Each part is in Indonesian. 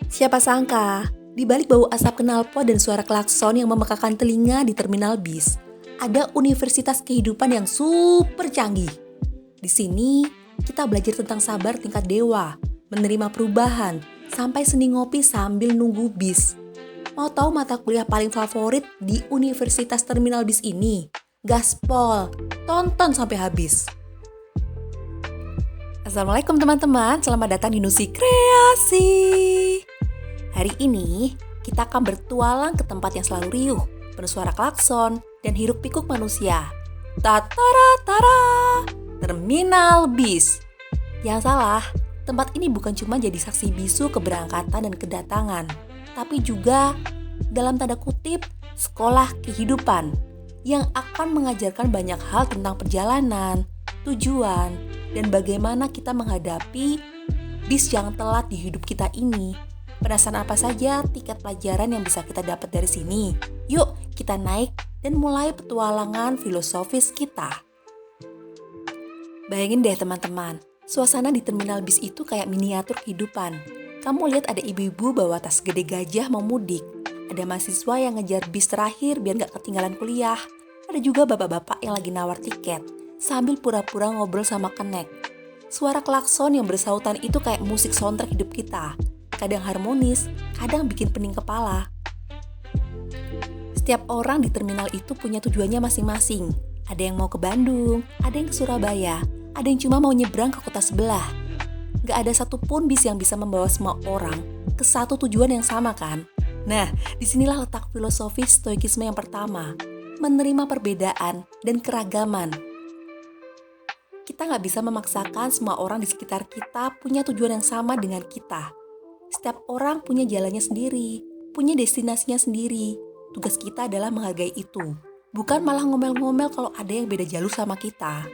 Siapa sangka, di balik bau asap knalpot dan suara klakson yang memekakan telinga di terminal bis, ada universitas kehidupan yang super canggih. Di sini, kita belajar tentang sabar tingkat dewa, menerima perubahan, sampai seni ngopi sambil nunggu bis. Mau tahu mata kuliah paling favorit di Universitas Terminal Bis ini? Gaspol, tonton sampai habis. Assalamualaikum teman-teman, selamat datang di Nusi Kreasi. Hari ini, kita akan bertualang ke tempat yang selalu riuh, penuh suara klakson, dan hiruk pikuk manusia. Tatara-tara, Terminal Bis. Yang salah, tempat ini bukan cuma jadi saksi bisu keberangkatan dan kedatangan, tapi juga, dalam tanda kutip, sekolah kehidupan yang akan mengajarkan banyak hal tentang perjalanan, tujuan, dan bagaimana kita menghadapi bis yang telat di hidup kita ini. Penasaran apa saja tiket pelajaran yang bisa kita dapat dari sini? Yuk, kita naik dan mulai petualangan filosofis kita. Bayangin deh teman-teman, suasana di terminal bis itu kayak miniatur kehidupan. Kamu lihat ada ibu-ibu bawa tas gede gajah mau mudik. Ada mahasiswa yang ngejar bis terakhir biar gak ketinggalan kuliah. Ada juga bapak-bapak yang lagi nawar tiket sambil pura-pura ngobrol sama kenek. Suara klakson yang bersautan itu kayak musik soundtrack hidup kita. Kadang harmonis, kadang bikin pening kepala. Setiap orang di terminal itu punya tujuannya masing-masing. Ada yang mau ke Bandung, ada yang ke Surabaya, ada yang cuma mau nyebrang ke kota sebelah. Gak ada satupun bis yang bisa membawa semua orang ke satu tujuan yang sama kan? Nah, disinilah letak filosofi stoikisme yang pertama, menerima perbedaan dan keragaman. Kita gak bisa memaksakan semua orang di sekitar kita punya tujuan yang sama dengan kita. Setiap orang punya jalannya sendiri, punya destinasinya sendiri. Tugas kita adalah menghargai itu, bukan malah ngomel-ngomel kalau ada yang beda jalur sama kita.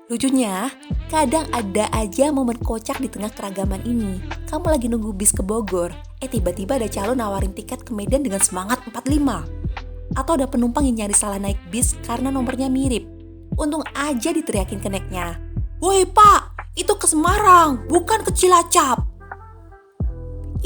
Lucunya, kadang ada aja momen kocak di tengah keragaman ini. Kamu lagi nunggu bis ke Bogor, tiba-tiba ada calon nawarin tiket ke Medan dengan semangat 45. Atau ada penumpang yang nyari salah naik bis karena nomornya mirip. Untung aja diteriakin keneknya, "Woi Pak, itu ke Semarang, bukan ke Cilacap."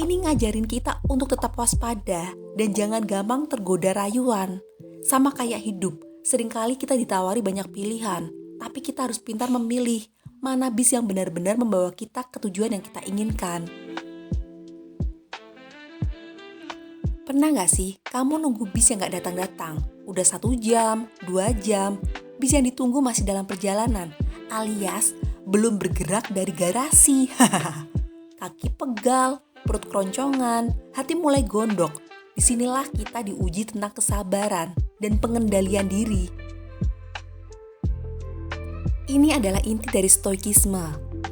Ini ngajarin kita untuk tetap waspada dan jangan gampang tergoda rayuan. Sama kayak hidup, seringkali kita ditawari banyak pilihan, tapi kita harus pintar memilih mana bis yang benar-benar membawa kita ke tujuan yang kita inginkan. Pernah gak sih kamu nunggu bis yang gak datang-datang? Udah 1 jam, 2 jam, bis yang ditunggu masih dalam perjalanan, alias belum bergerak dari garasi. Kaki pegal, perut keroncongan, hati mulai gondok. Disinilah kita diuji tentang kesabaran dan pengendalian diri. Ini adalah inti dari stoikisme.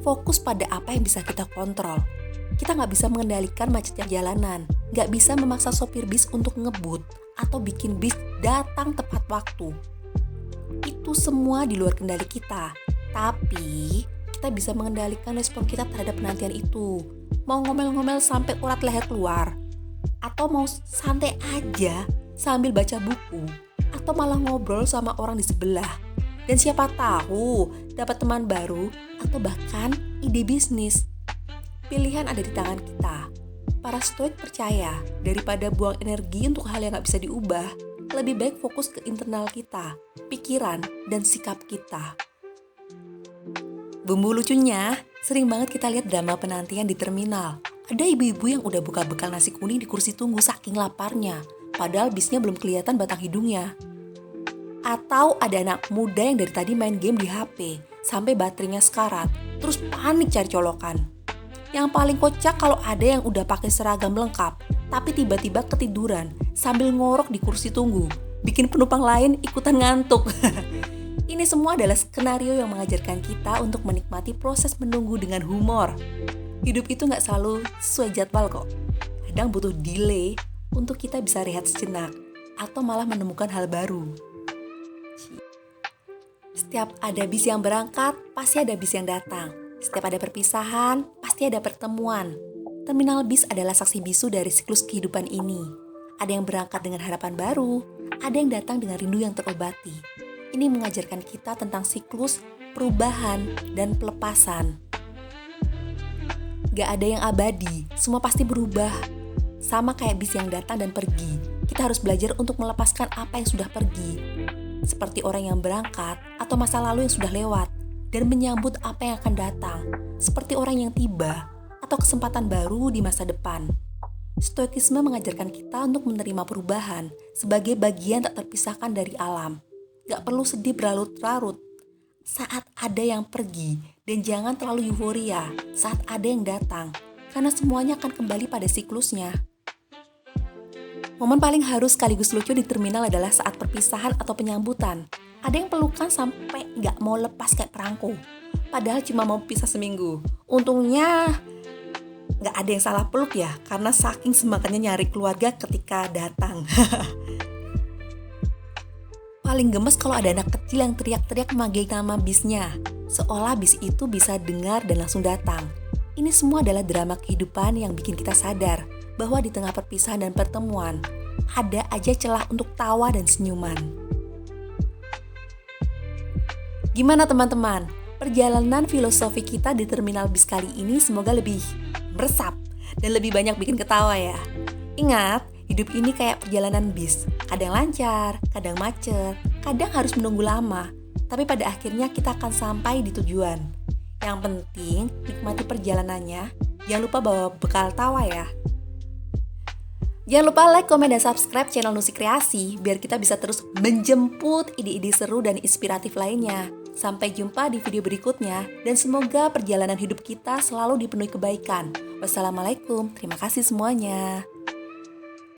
Fokus pada apa yang bisa kita kontrol. Kita nggak bisa mengendalikan macetnya jalanan, nggak bisa memaksa sopir bis untuk ngebut atau bikin bis datang tepat waktu. Itu semua di luar kendali kita. Tapi kita bisa mengendalikan respon kita terhadap penantian itu. Mau ngomel-ngomel sampai urat leher keluar, atau mau santai aja sambil baca buku, atau malah ngobrol sama orang di sebelah. Dan siapa tahu dapat teman baru atau bahkan ide bisnis. Pilihan ada di tangan kita. Para stoik percaya daripada buang energi untuk hal yang gak bisa diubah, lebih baik fokus ke internal kita, pikiran, dan sikap kita. Bumbu lucunya, sering banget kita lihat drama penantian di terminal. Ada ibu-ibu yang udah buka bekal nasi kuning di kursi tunggu saking laparnya, padahal bisnya belum kelihatan batang hidungnya. Atau ada anak muda yang dari tadi main game di HP, sampai baterainya sekarat, terus panik cari colokan. Yang paling kocak kalau ada yang udah pakai seragam lengkap, tapi tiba-tiba ketiduran sambil ngorok di kursi tunggu, bikin penumpang lain ikutan ngantuk. Ini semua adalah skenario yang mengajarkan kita untuk menikmati proses menunggu dengan humor. Hidup itu gak selalu sesuai jadwal kok. Kadang butuh delay untuk kita bisa rehat sejenak, atau malah menemukan hal baru. Setiap ada bis yang berangkat, pasti ada bis yang datang. Setiap ada perpisahan, pasti ada pertemuan. Terminal bis adalah saksi bisu dari siklus kehidupan ini. Ada yang berangkat dengan harapan baru, ada yang datang dengan rindu yang terobati. Ini mengajarkan kita tentang siklus, perubahan, dan pelepasan. Gak ada yang abadi, semua pasti berubah. Sama kayak bis yang datang dan pergi, kita harus belajar untuk melepaskan apa yang sudah pergi. Seperti orang yang berangkat atau masa lalu yang sudah lewat, dan menyambut apa yang akan datang, seperti orang yang tiba atau kesempatan baru di masa depan. Stoikisme mengajarkan kita untuk menerima perubahan sebagai bagian tak terpisahkan dari alam. Gak perlu sedih berlarut-larut saat ada yang pergi, dan jangan terlalu euforia saat ada yang datang, karena semuanya akan kembali pada siklusnya. Momen paling haru sekaligus lucu di terminal adalah saat perpisahan atau penyambutan. Ada yang pelukan sampai gak mau lepas kayak perangko, padahal cuma mau pisah seminggu. Untungnya gak ada yang salah peluk ya, karena saking semangatnya nyari keluarga ketika datang. Paling gemes kalau ada anak kecil yang teriak-teriak memanggil nama bisnya, seolah bis itu bisa dengar dan langsung datang. Ini semua adalah drama kehidupan yang bikin kita sadar bahwa di tengah perpisahan dan pertemuan, ada aja celah untuk tawa dan senyuman. Gimana teman-teman? Perjalanan filosofi kita di terminal bis kali ini semoga lebih meresap dan lebih banyak bikin ketawa ya. Ingat, hidup ini kayak perjalanan bis. Kadang lancar, kadang macet, kadang harus menunggu lama. Tapi pada akhirnya kita akan sampai di tujuan. Yang penting, nikmati perjalanannya. Jangan lupa bawa bekal tawa ya. Jangan lupa like, komen, dan subscribe channel Nusi Kreasi biar kita bisa terus menjemput ide-ide seru dan inspiratif lainnya. Sampai jumpa di video berikutnya dan semoga perjalanan hidup kita selalu dipenuhi kebaikan. Wassalamualaikum, terima kasih semuanya.